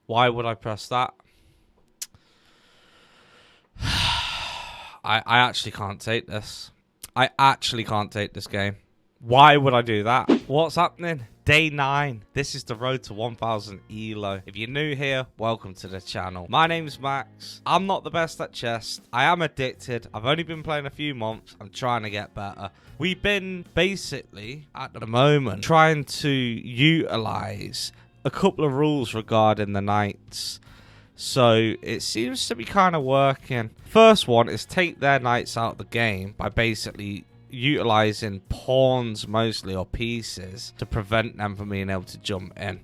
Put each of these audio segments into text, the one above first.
Why would I press that? I actually can't take this. I actually can't take this game. Why would I do that? What's happening? Day 9. This is the road to 1000 ELO. If you're new here, welcome to the channel. My name's Max. I'm not the best at chess. I am addicted. I've only been playing a few months. I'm trying to get better. We've been basically, at the moment, trying to utilize a couple of rules regarding the knights. So it seems to be kind of working. First one is take their knights out of the game by basically utilizing pawns mostly, or pieces, to prevent them from being able to jump in.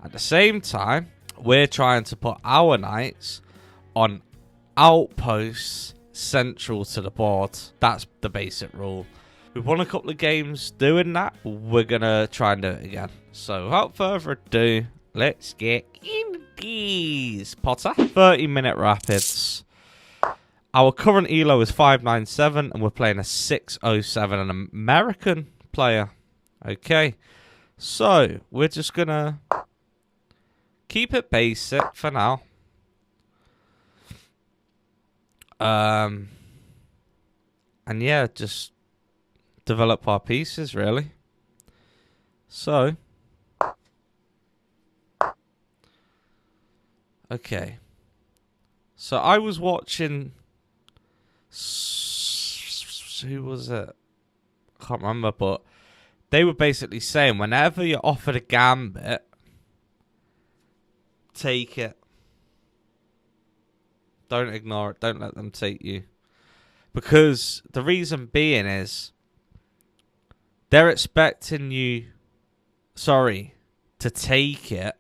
At the same time, we're trying to put our knights on outposts central to the board. That's the basic rule. We've won a couple of games doing that. We're gonna try and do it again. So without further ado, let's get in these, Potter. 30-minute rapids. Our current ELO is 597, and we're playing a 607, an American player. Okay, so we're just gonna keep it basic for now. And yeah, just develop our pieces, really. So, okay. So I was watching. Who was it? I can't remember, but they were basically saying whenever you're offered a gambit, take it. Don't ignore it. Don't let them take you. Because the reason being is they're expecting you, to take it.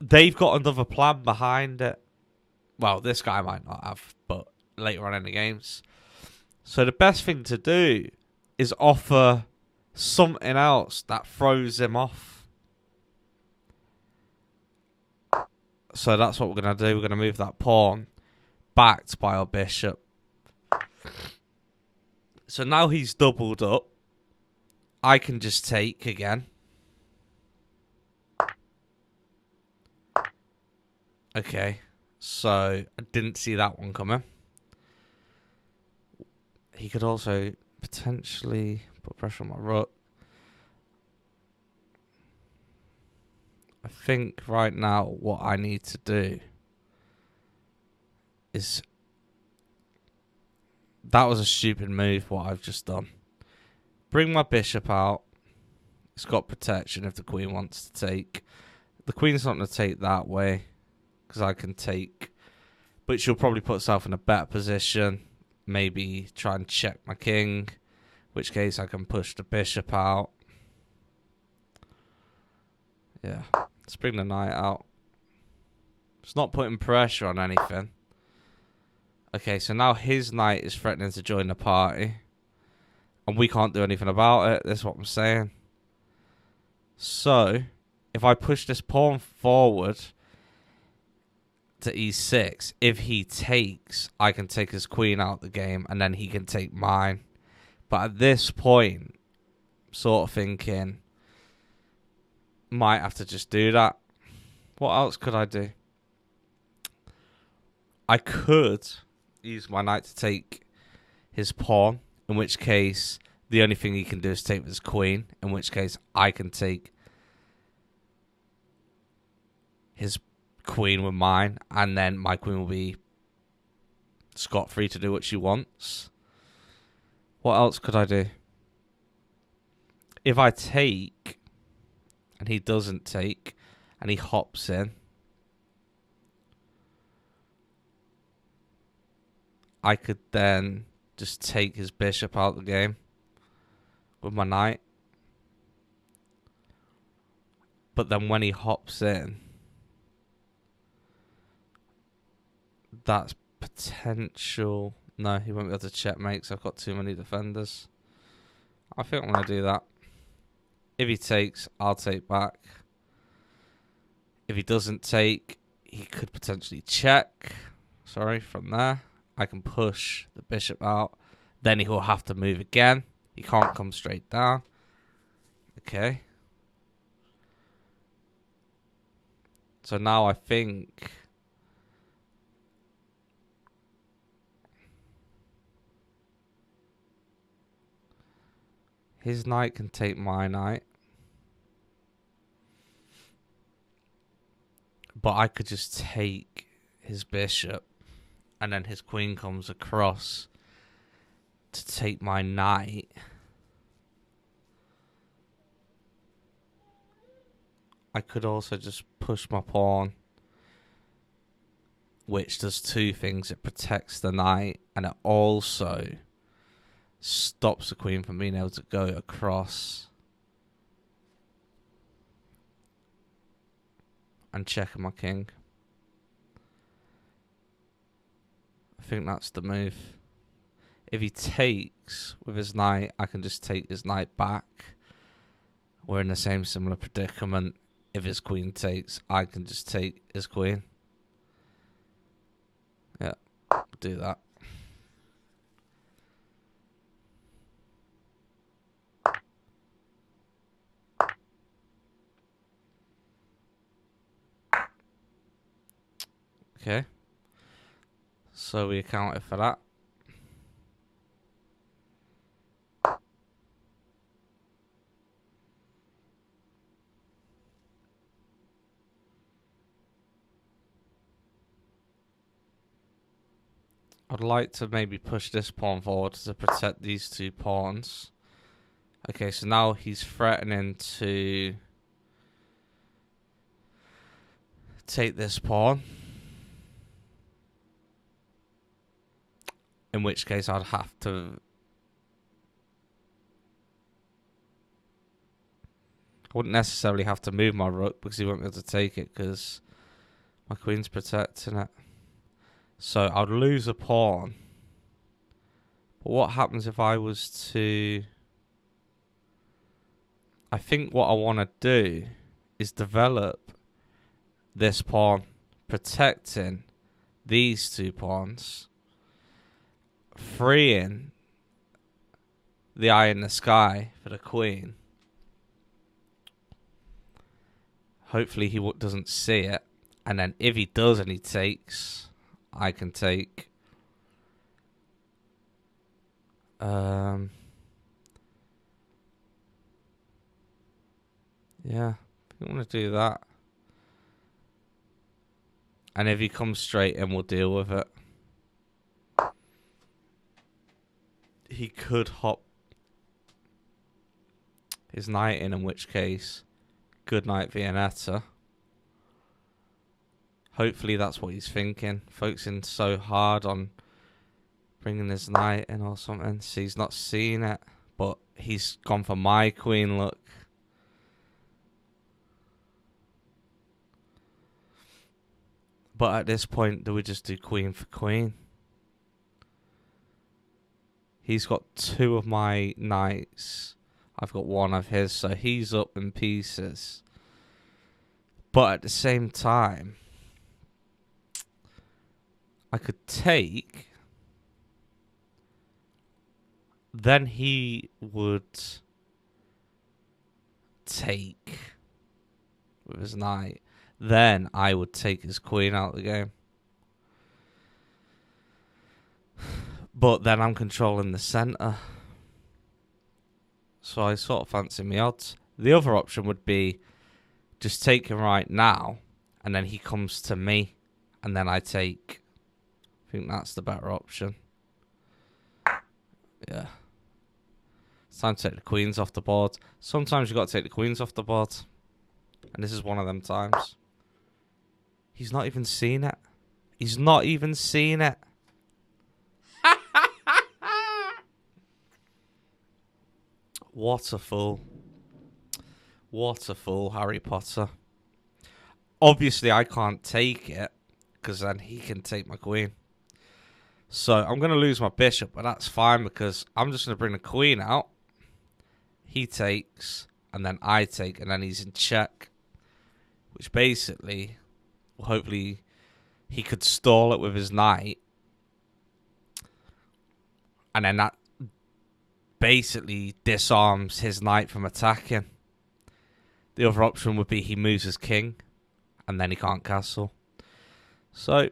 They've got another plan behind it. Well, this guy might not have, but later on in the games. So the best thing to do is offer something else that throws him off. So that's what we're going to do. We're going to move that pawn backed by our bishop. So now he's doubled up. I can just take again. Okay. So I didn't see that one coming. He could also potentially put pressure on my rook. I think right now what I need to do is... That was a stupid move, what I've just done. Bring my bishop out. It's got protection if the queen wants to take. The queen's not going to take that way, because I can take. But she'll probably put herself in a better position. Maybe try and check my king. In which case I can push the bishop out. Yeah. Let's bring the knight out. It's not putting pressure on anything. Okay, so now his knight is threatening to join the party. And we can't do anything about it. That's what I'm saying. So, if I push this pawn forward to e6, if he takes, I can take his queen out the game, and then he can take mine. But at this point, sort of thinking, might have to just do that. What else could I do? I could use my knight to take his pawn, in which case the only thing he can do is take his queen, in which case I can take his queen with mine, and then my queen will be scot-free to do what she wants. What else could I do? If I take and he doesn't take and he hops in, I could then just take his bishop out of the game with my knight. But then when he hops in, that's potential. No, he won't be able to checkmate because I've got too many defenders. I think I'm going to do that. If he takes, I'll take back. If he doesn't take, he could potentially check. Sorry, from there. I can push the bishop out. Then he will have to move again. He can't come straight down. Okay. So now I think his knight can take my knight. But I could just take his bishop, and then his queen comes across to take my knight. I could also just push my pawn, which does two things. It protects the knight, and it also stops the queen from being able to go across and checking my king. I think that's the move. If he takes with his knight, I can just take his knight back. We're in the same similar predicament. If his queen takes, I can just take his queen. Yeah, do that. Okay. So we accounted for that. I'd like to maybe push this pawn forward to protect these two pawns. Okay, so now he's threatening to take this pawn. In which case I'd have to... I wouldn't necessarily have to move my rook because he won't be able to take it because my queen's protecting it. So I'd lose a pawn. But what happens if I was to... I think what I want to do is develop this pawn, protecting these two pawns, freeing the eye in the sky for the queen. Hopefully he doesn't see it. And then if he does and he takes, I can take... yeah, I want to do that. And if he comes straight in, we'll deal with it. He could hop his knight in which case, good night Viennetta. Hopefully that's what he's thinking. Focusing so hard on bringing his knight in or something. So he's not seeing it. But he's gone for my queen, look. But at this point, do we just do queen for queen? He's got two of my knights. I've got one of his, so he's up in pieces. But at the same time, I could take. Then he would take with his knight. Then I would take his queen out of the game. But then I'm controlling the centre. So I sort of fancy my odds. The other option would be just take him right now. And then he comes to me. And then I take. I think that's the better option. Yeah. It's time to take the queens off the board. Sometimes you've got to take the queens off the board. And this is one of them times. He's not even seen it. He's not even seen it. What a fool. What a fool, Harry Potter. Obviously, I can't take it, because then he can take my queen. So, I'm going to lose my bishop, but that's fine, because I'm just going to bring the queen out. He takes, and then I take, and then he's in check. Which basically, hopefully, he could stall it with his knight. And then that basically disarms his knight from attacking. The other option would be he moves his king, And then he can't castle. So,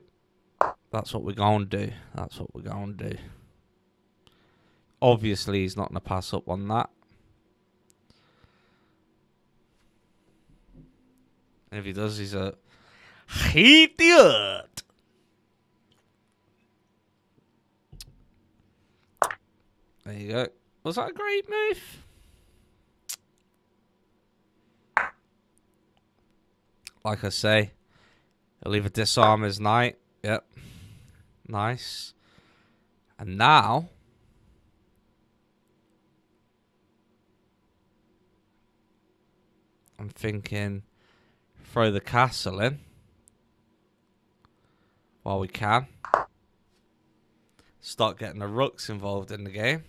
that's what we're going to do. That's what we're going to do. Obviously, he's not going to pass up on that. And if he does, he's a idiot. There you go. Was that a great move? Like I say, he'll either disarm his knight. Yep. Nice. And now, I'm thinking throw the castle in while we can. Start getting the rooks involved in the game.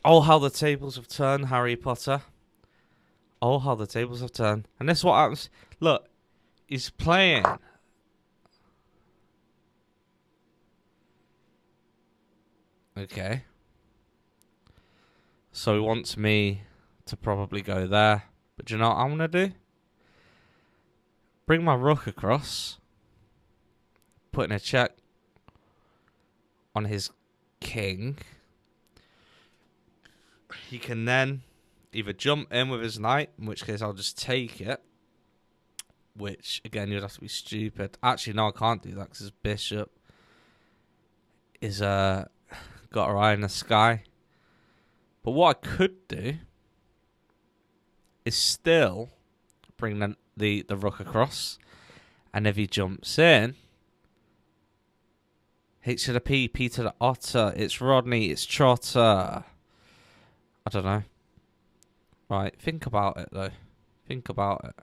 Oh, how the tables have turned, Harry Potter. Oh, how the tables have turned. And this is what happens. Look, he's playing. Okay. So he wants me to probably go there. But do you know what I'm going to do? Bring my rook across. Putting a check on his king. He can then either jump in with his knight, in which case I'll just take it. Which, again, you'd have to be stupid. Actually, no, I can't do that because his bishop is got her eye in the sky. But what I could do is still bring the rook across. And if he jumps in, H to the P, P to the otter. It's Rodney, it's Trotter. I don't know. Right, think about it, though. Think about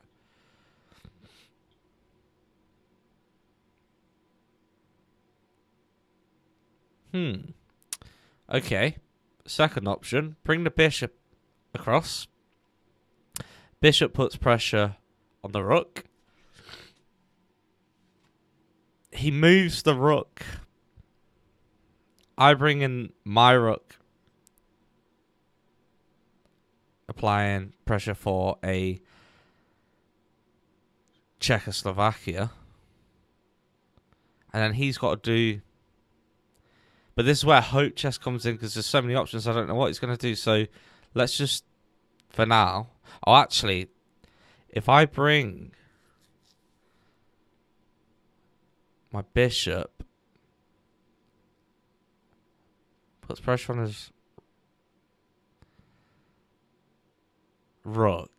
it. Okay. Second option. Bring the bishop across. Bishop puts pressure on the rook. He moves the rook. I bring in my rook. Applying pressure for a Czechoslovakia. And then he's got to do... But this is where hope chess comes in because there's so many options. I don't know what he's going to do. So let's just, for now... Oh, actually, if I bring my bishop, puts pressure on his rook,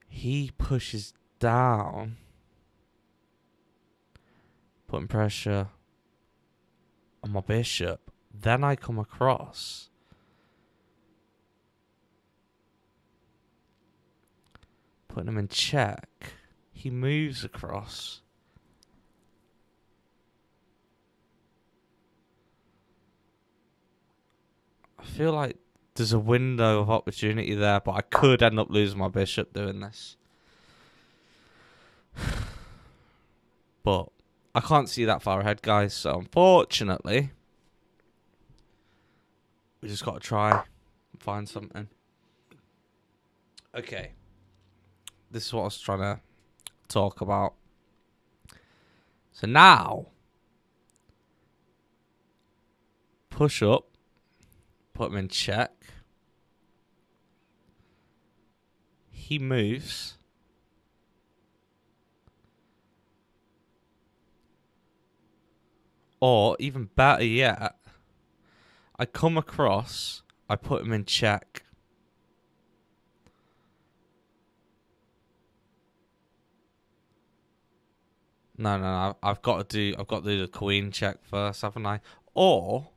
he pushes down, putting pressure on my bishop. Then I come across. Putting him in check. He moves across. I feel like there's a window of opportunity there, but I could end up losing my bishop doing this. But I can't see that far ahead, guys. So unfortunately, we just got to try and find something. Okay. This is what I was trying to talk about. So now, push up, put him in check. He moves. Or, even better yet, I come across, I put him in check. No. I've got to do the queen check first, haven't I? Or,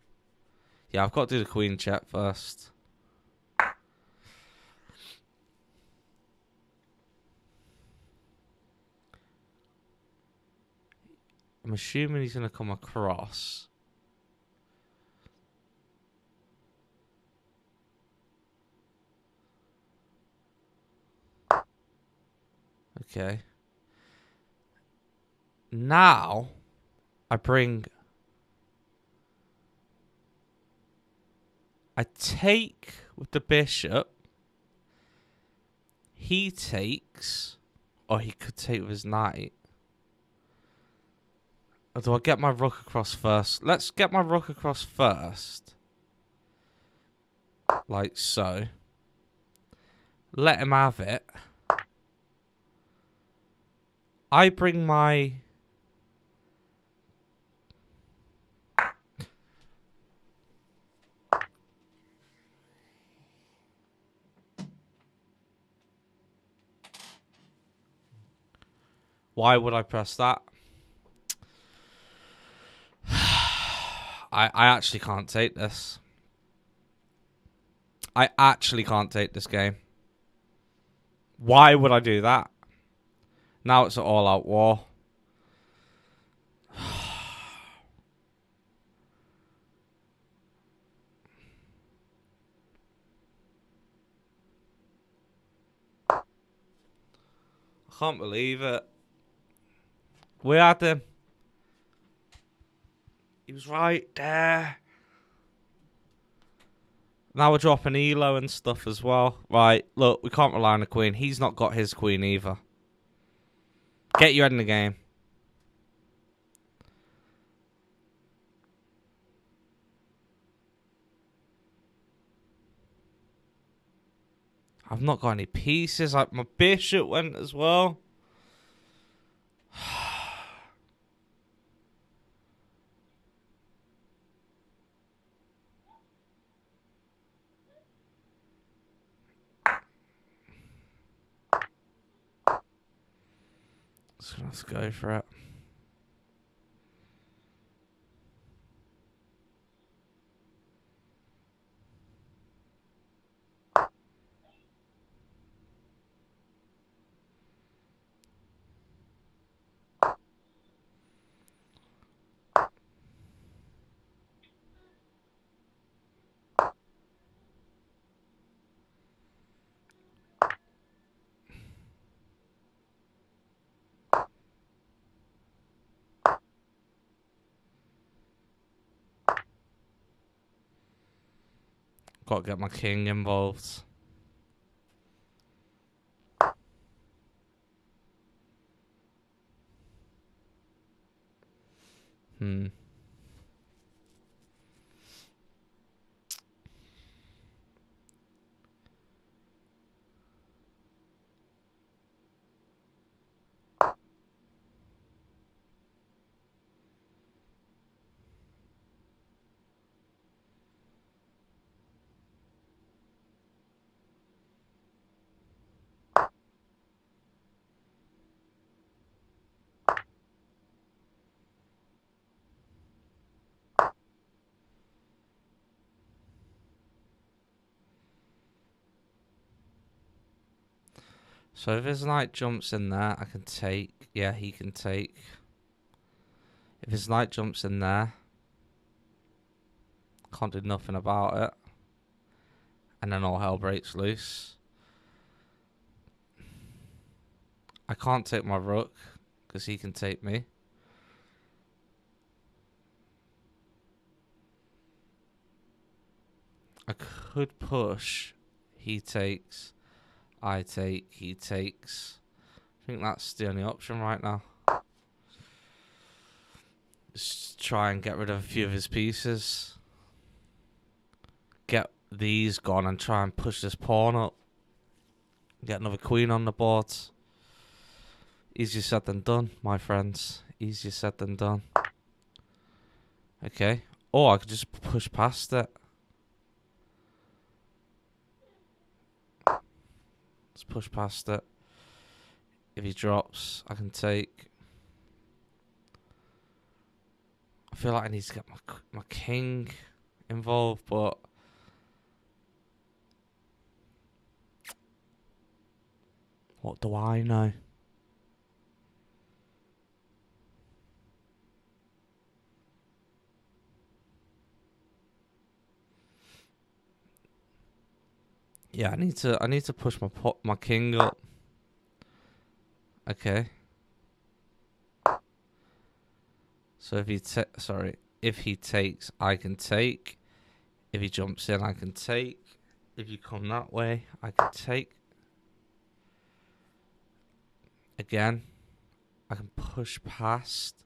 yeah, I've got to do the queen check first. I'm assuming he's going to come across. Okay. Now, I take with the bishop. he takes, or he could take with his knight. Or do I get my rook across first? Let's get my rook across first. Like so. Let him have it. I bring my... Why would I press that? I actually can't take this. I actually can't take this game. Why would I do that? Now it's an all-out war. I can't believe it. We had him. He was right there. Now we're dropping Elo and stuff as well. Right, look, we can't rely on the queen. He's not got his queen either. Get your head in the game. I've not got any pieces. Like my bishop went as well. Just gonna have to go for it. Got to get my king involved. So if his knight jumps in there, I can take. Yeah, he can take. If his knight jumps in there, can't do nothing about it. And then all hell breaks loose. I can't take my rook, because he can take me. I could push. He takes. I take. He takes. I think that's the only option right now. Just try and get rid of a few of his pieces. Get these gone and try and push this pawn up. Get another queen on the board. Easier said than done, my friends. Easier said than done. Okay. Or I could just push past it. Let's push past it. If he drops, I can take. I feel like I need to get my king involved, but what do I know? Yeah, I need to push my king up. Okay. So if he takes, I can take. If he jumps in, I can take. If you come that way, I can take. Again, I can push past,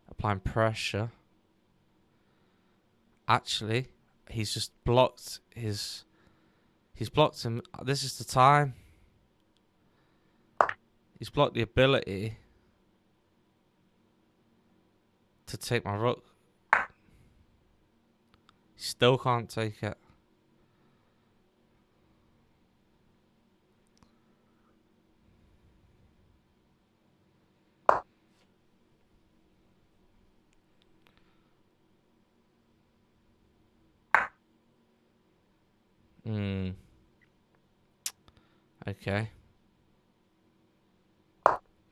applying pressure. Actually, he's just blocked his... He's blocked him. This is the time. He's blocked the ability to take my rook. He still can't take it. Okay.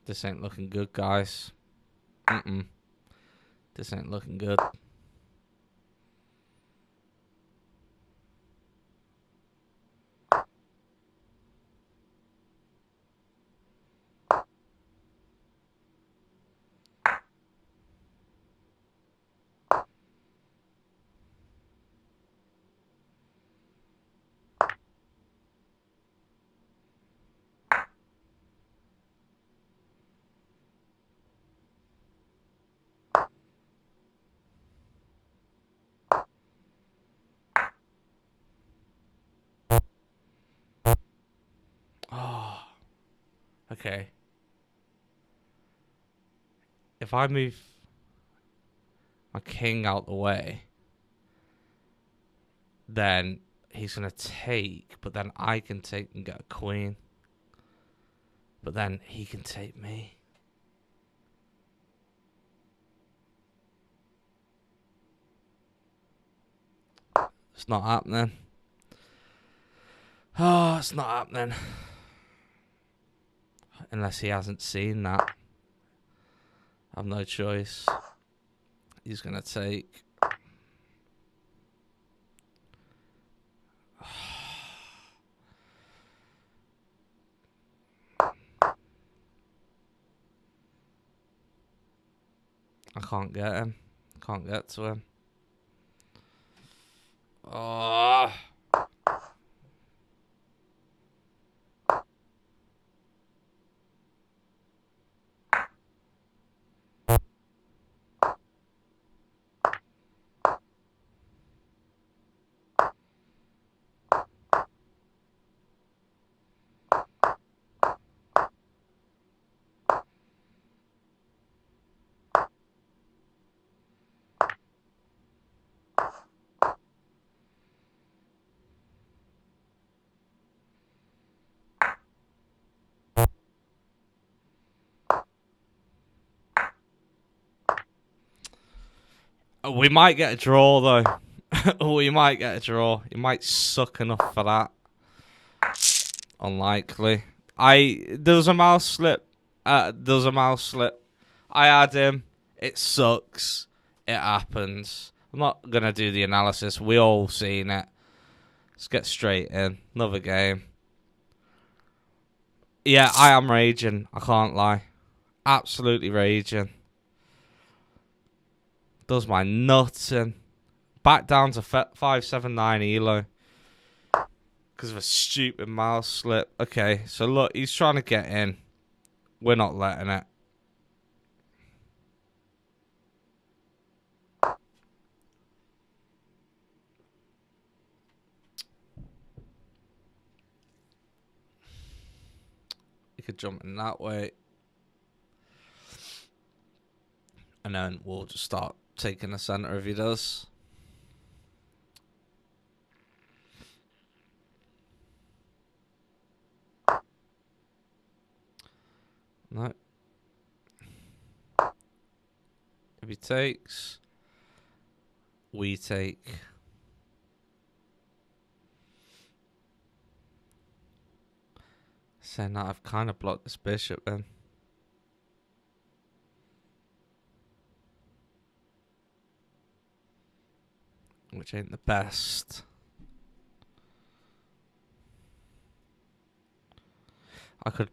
This ain't looking good, guys. This ain't looking good. Oh. Okay. If I move my king out the way, then he's going to take, but then I can take and get a queen. But then he can take me. It's not happening. Oh, it's not happening. Unless he hasn't seen that. I've no choice. He's going to take. I can't get him. Can't get to him. Oh. We might get a draw, though. We might get a draw. He might suck enough for that. Unlikely. There was a mouse slip. There was a mouse slip. I had him. It sucks. It happens. I'm not going to do the analysis. We all seen it. Let's get straight in. Another game. Yeah, I am raging. I can't lie. Absolutely raging. Does my nuts in. Back down to 579 elo. Because of a stupid mouse slip. Okay, so look, he's trying to get in. We're not letting it. He could jump in that way. And then we'll just start taking the center if he does. No. If he takes, we take. Saying that, I've kind of blocked this bishop then. Which ain't the best. I could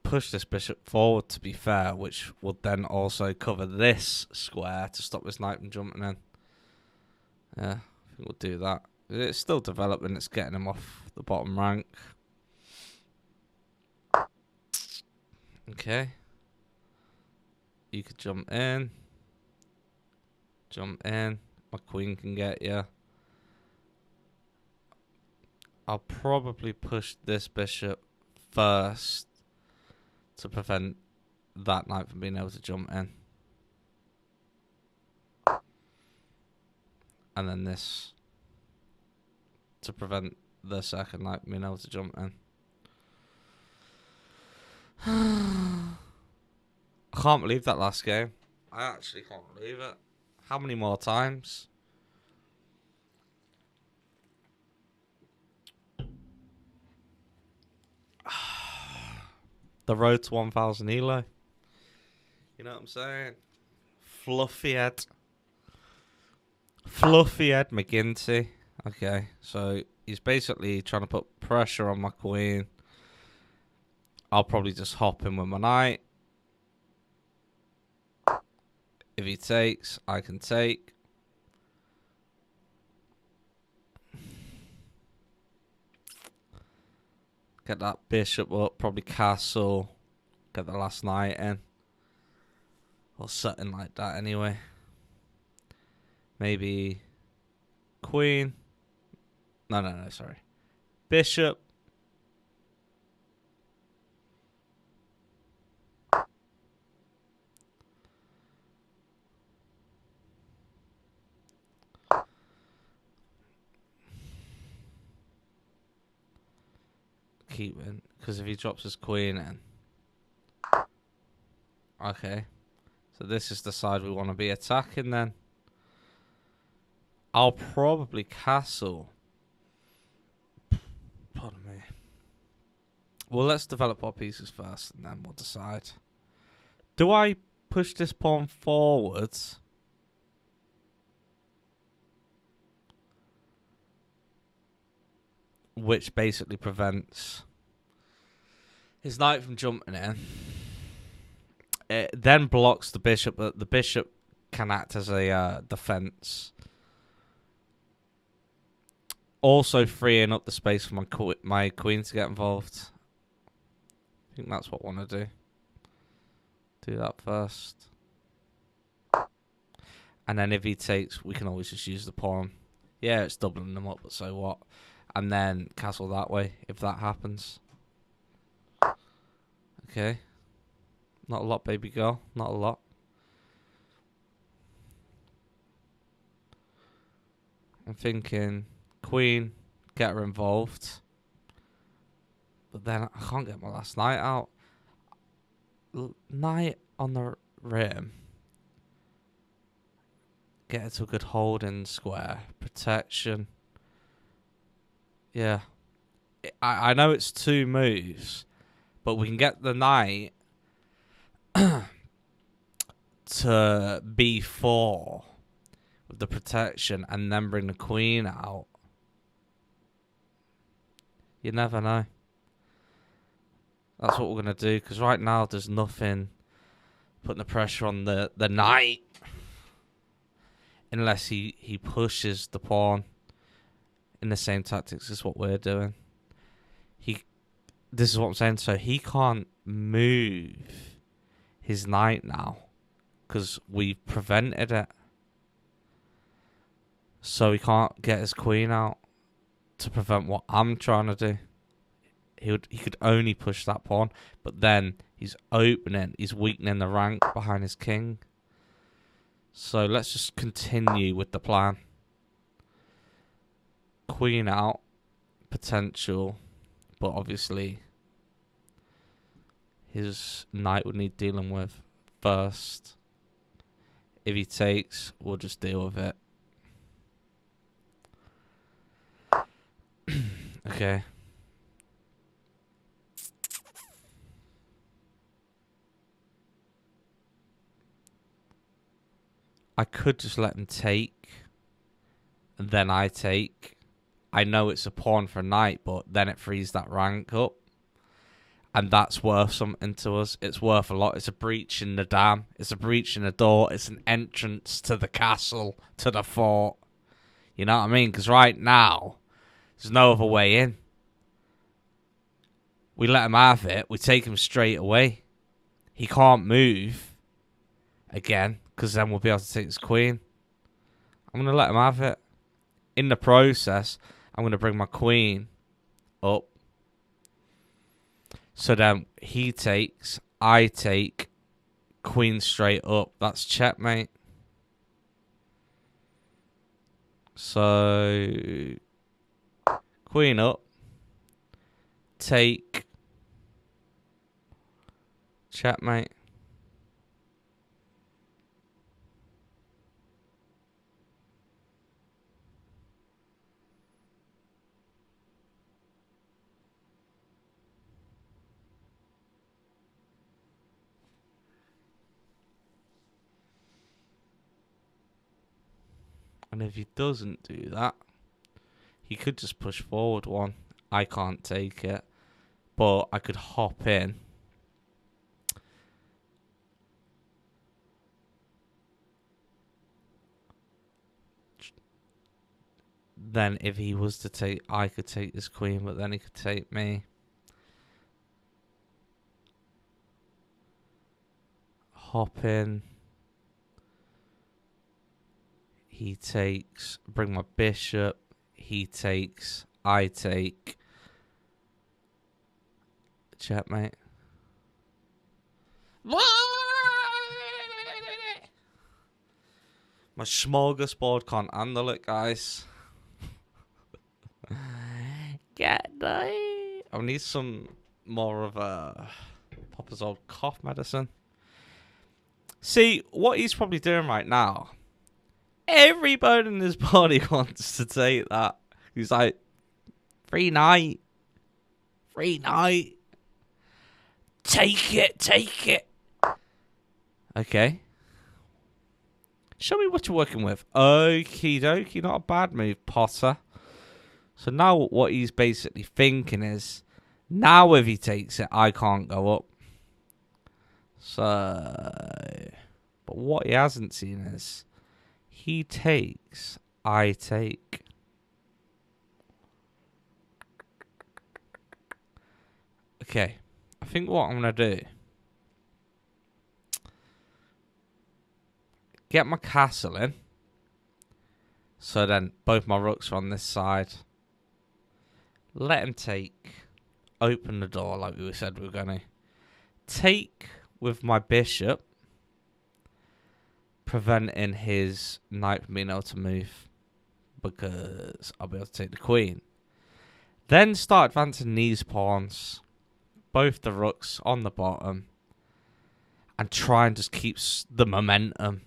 push this bishop forward, to be fair, which would then also cover this square to stop this knight from jumping in. Yeah, I think we'll do that. It's still developing. It's getting him off the bottom rank. Okay. You could jump in. Jump in. My queen can get you. I'll probably push this bishop first to prevent that knight from being able to jump in. And then this to prevent the second knight from being able to jump in. I can't believe that last game. I actually can't believe it. How many more times? The road to 1000 elo. You know what I'm saying? Fluffy head. Fluffy head McGinty. Okay, so he's basically trying to put pressure on my queen. I'll probably just hop in with my knight. If he takes, I can take. Get that bishop up, probably castle. Get the last knight in. Or something like that anyway. Maybe queen. No, sorry. Bishop. Keep in, because if he drops his queen in. Okay. So this is the side we want to be attacking then. I'll probably castle. Pardon me. Well, let's develop our pieces first and then we'll decide. Do I push this pawn forwards? Which basically prevents his knight from jumping in. It then blocks the bishop, but the bishop can act as a defense. Also freeing up the space for my queen to get involved. I think that's what I want to do. Do that first. And then if he takes, we can always just use the pawn. Yeah, it's doubling them up, but so what? And then castle that way, if that happens. Okay. Not a lot, baby girl. Not a lot. I'm thinking queen, get her involved. But then I can't get my last knight out. Knight on the rim. Get it to a good holding square. Protection. Yeah. I know it's 2 moves, but we can get the knight to b4 with the protection and then bring the queen out. You never know. That's what we're going to do, because right now there's nothing putting the pressure on the knight unless he pushes the pawn in the same tactics as what we're doing. This is what I'm saying. So he can't move his knight now because we've prevented it. So he can't get his queen out to prevent what I'm trying to do. He could only push that pawn, but then he's weakening the rank behind his king. So let's just continue with the plan. Queen out, potential, but obviously his knight would need dealing with first. If he takes, we'll just deal with it. Okay. I could just let him take, and then I take. I know it's a pawn for a knight, but then it frees that rank up. And that's worth something to us. It's worth a lot. It's a breach in the dam. It's a breach in the door. It's an entrance to the castle, to the fort. You know what I mean? Because right now, there's no other way in. We let him have it. We take him straight away. He can't move again, because then we'll be able to take his queen. I'm going to let him have it. In the process, I'm going to bring my queen up. So then he takes, I take, queen straight up. That's checkmate. So, queen up, take, checkmate. And if he doesn't do that, he could just push forward one. I can't take it. But I could hop in. Then if he was to take, I could take this queen, but then he could take me. Hop in. He takes, bring my bishop. He takes, I take. Checkmate. My smorgasbord can't handle it, guys. Get I need some more of a Papa's old cough medicine. See, what he's probably doing right now, every bone in his body wants to take that. He's like, free knight. Free knight. Take it, take it. Okay. Show me what you're working with. Okie dokie, not a bad move, Potter. So now what he's basically thinking is, now if he takes it, I can't go up. So, but what he hasn't seen is, he takes, I take. Okay, I think what I'm going to do, get my castle in. So then both my rooks are on this side. Let him take. Open the door like we said we were going to. Take with my bishop. Preventing his knight from being able to move. Because I'll be able to take the queen. Then start advancing these pawns. Both the rooks on the bottom. And try and just keep the momentum.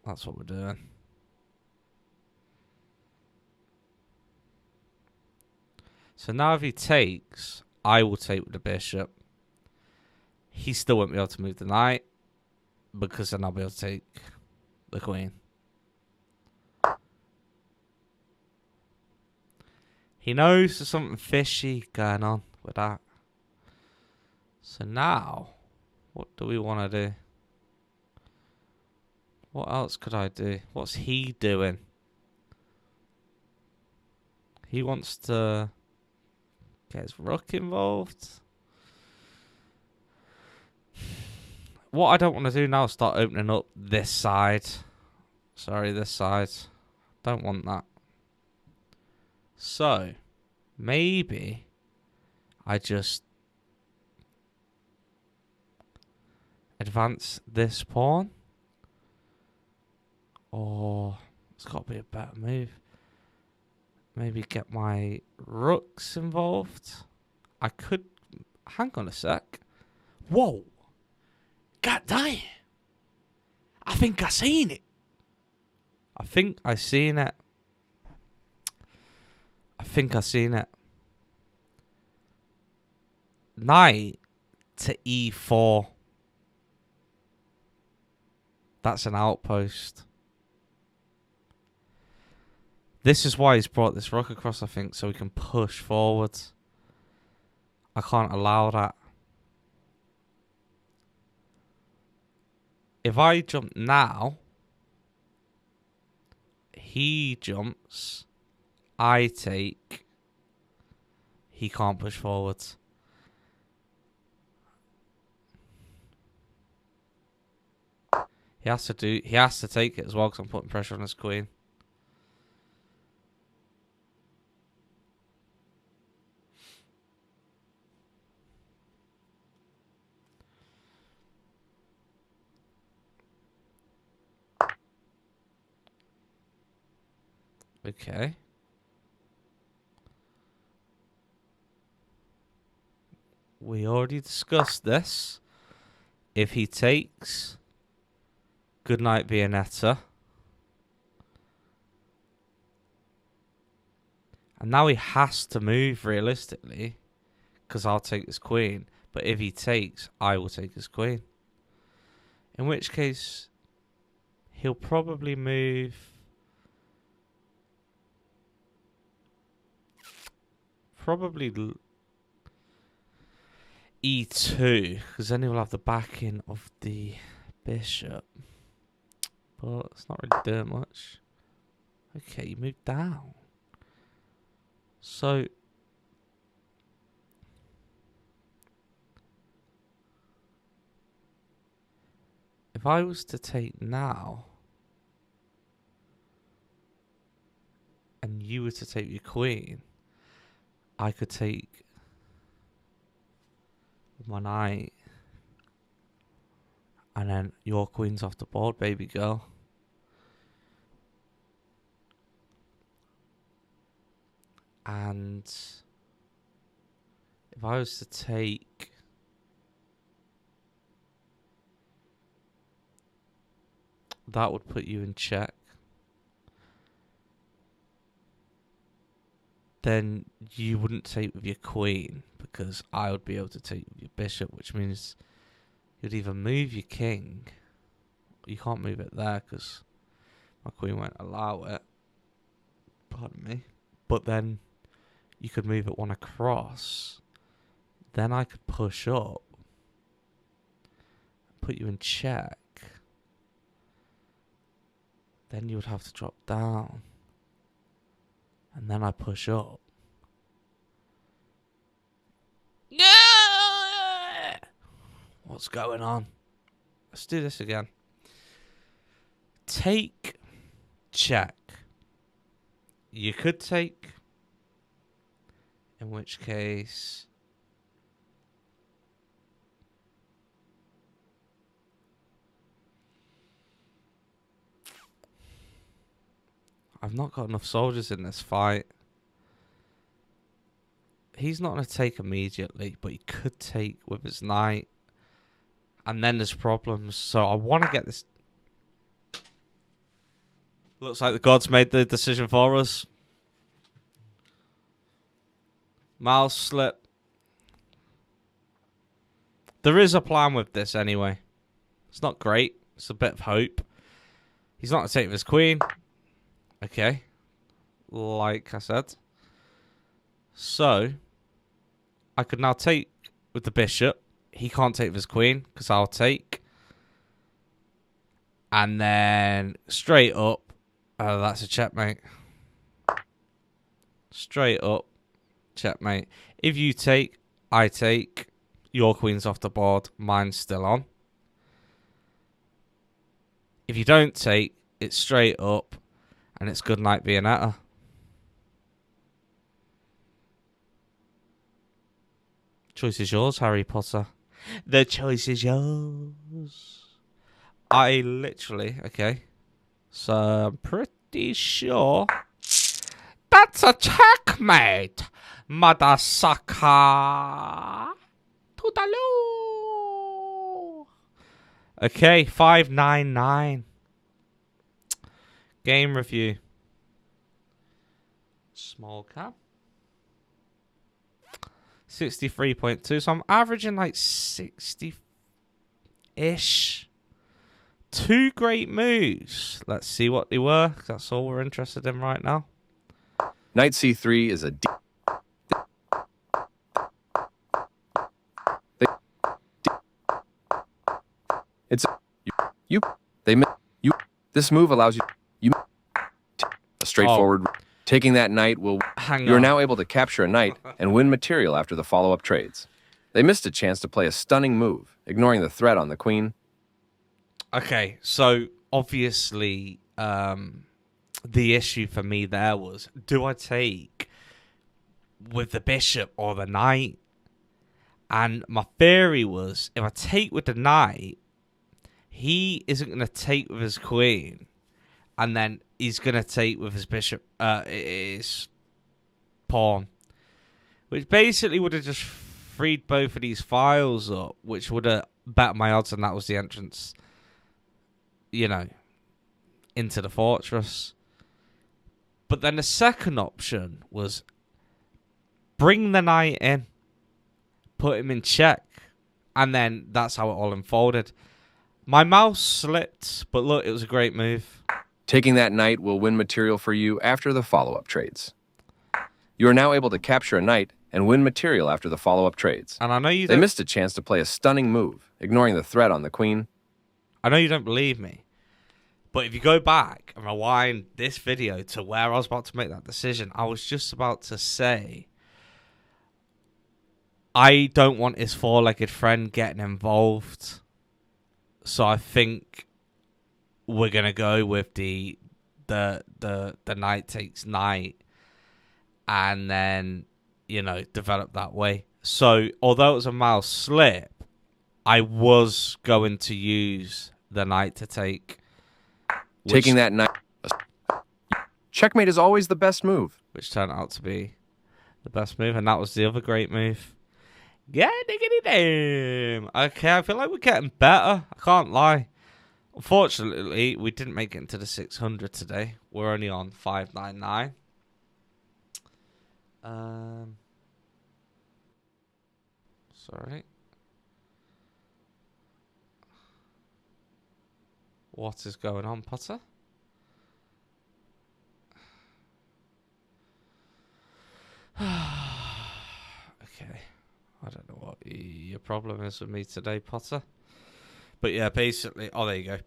That's what we're doing. So now if he takes, I will take with the bishop. He still won't be able to move the knight. Because then I'll be able to take the queen. He knows there's something fishy going on with that. So now, what do we want to do? What else could I do? What's he doing? He wants to get his rook involved. What I don't want to do now is start opening up this side. Sorry, this side. Don't want that. So, maybe I just advance this pawn. Or it's got to be a better move. Maybe get my rooks involved. I could... Hang on a sec. Whoa. God damn. I think I seen it. I think I seen it. I think I seen it. Knight to e4. That's an outpost. This is why he's brought this rook across, I think, so we can push forward. I can't allow that. If I jump now, he jumps, I take, he can't push forward. He has to take it as well because I'm putting pressure on his queen. Okay. We already discussed this. If he takes, good night, Viennetta. And now he has to move realistically, because I'll take his queen. But if he takes, I will take his queen. In which case, he'll probably move. Probably E2, because then he'll have the backing of the bishop. But it's not really doing much. Okay, you moved down. So if I was to take now, and you were to take your queen, I could take my knight, and then your queen's off the board, baby girl. And if I was to take, that would put you in check. Then you wouldn't take with your queen, because I would be able to take with your bishop, which means you'd either move your king. You can't move it there because my queen won't allow it. Pardon me. But then you could move it one across. Then I could push up, put you in check. Then you would have to drop down. And then I push up. Yeah! What's going on? Let's do this again. Take, check. You could take, in which case I've not got enough soldiers in this fight. He's not going to take immediately, but he could take with his knight. And then there's problems. So I want to get this. Looks like the gods made the decision for us. Mouse slip. There is a plan with this anyway. It's not great. It's a bit of hope. He's not going to take with his queen. Okay. Like I said. So, I could now take with the bishop. He can't take with his queen, because I'll take. And then, straight up. Oh, that's a checkmate. Straight up. Checkmate. If you take, I take. Your queen's off the board. Mine's still on. If you don't take, it's straight up. And it's good night, Viennetta. Choice is yours, Harry Potter. The choice is yours. I literally, okay. So I'm pretty sure that's a checkmate, mother sucker. Toodaloo. Okay, 599. Game review. Small cap. 63.2. So I'm averaging like 60-ish. Two great moves. Let's see what they were. That's all we're interested in right now. Knight c3 is a it's you they you this move allows you a straightforward taking that knight will you are now able to capture a knight and win material after the follow-up trades. They missed a chance to play a stunning move, ignoring the threat on the queen. Okay, so obviously, the issue for me there was, do I take with the bishop or the knight? And my theory was, if I take with the knight, he isn't going to take with his queen, and then he's going to take with his bishop, his pawn, which basically would have just freed both of these files up, which would have bet my odds, and that was the entrance, into the fortress. But then the second option was bring the knight in, put him in check, and then that's how it all unfolded. My mouse slipped, but look, it was a great move. Taking that knight will win material for you after the follow-up trades. You are now able to capture a knight and win material after the follow-up trades. And I know They missed a chance to play a stunning move, ignoring the threat on the queen. I know you don't believe me, but if you go back and rewind this video to where I was about to make that decision, I was just about to say, I don't want his four-legged friend getting involved. So I think we're gonna go with the knight takes knight, and then develop that way. So although it was a mouse slip, I was going to use the knight to take. Taking that knight. Checkmate is always the best move. Which turned out to be the best move, and that was the other great move. Yeah, diggity damn. Okay, I feel like we're getting better. I can't lie. Unfortunately, we didn't make it into the 600 today. We're only on 599. Sorry. What is going on, Potter? Okay. I don't know what your problem is with me today, Potter. But yeah, basically... Oh, there you go.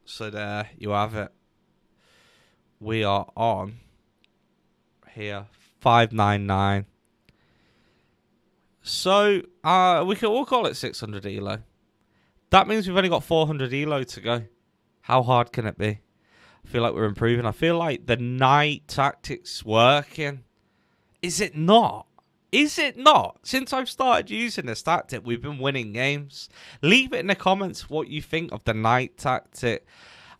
So there you have it. We are on here 599. So we'll call it 600 elo. That means we've only got 400 elo to go. How hard can it be? I feel like we're improving. I feel like the knight tactic's working. Is it not? Is it not? Since I've started using this tactic, we've been winning games. Leave it in the comments what you think of the knight tactic.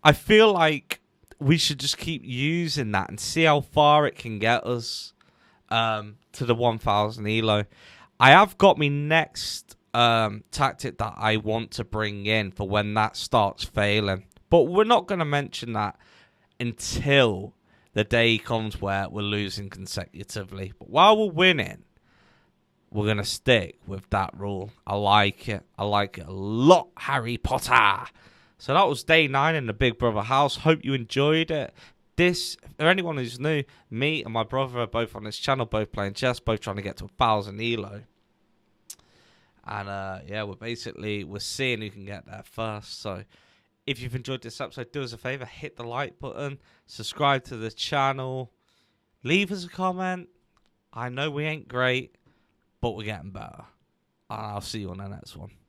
I feel like we should just keep using that and see how far it can get us to the 1000 elo. I have got me next tactic that I want to bring in for when that starts failing. But we're not going to mention that until the day comes where we're losing consecutively. But while we're winning, we're going to stick with that rule. I like it. I like it a lot, Harry Potter. So that was day 9 in the Big Brother house. Hope you enjoyed it. For anyone who's new, me and my brother are both on this channel, both playing chess, both trying to get to 1000 elo. And yeah, we're seeing who can get there first. So if you've enjoyed this episode, do us a favor, hit the like button, subscribe to the channel, leave us a comment. I know we ain't great, but we're getting better. And I'll see you on the next one.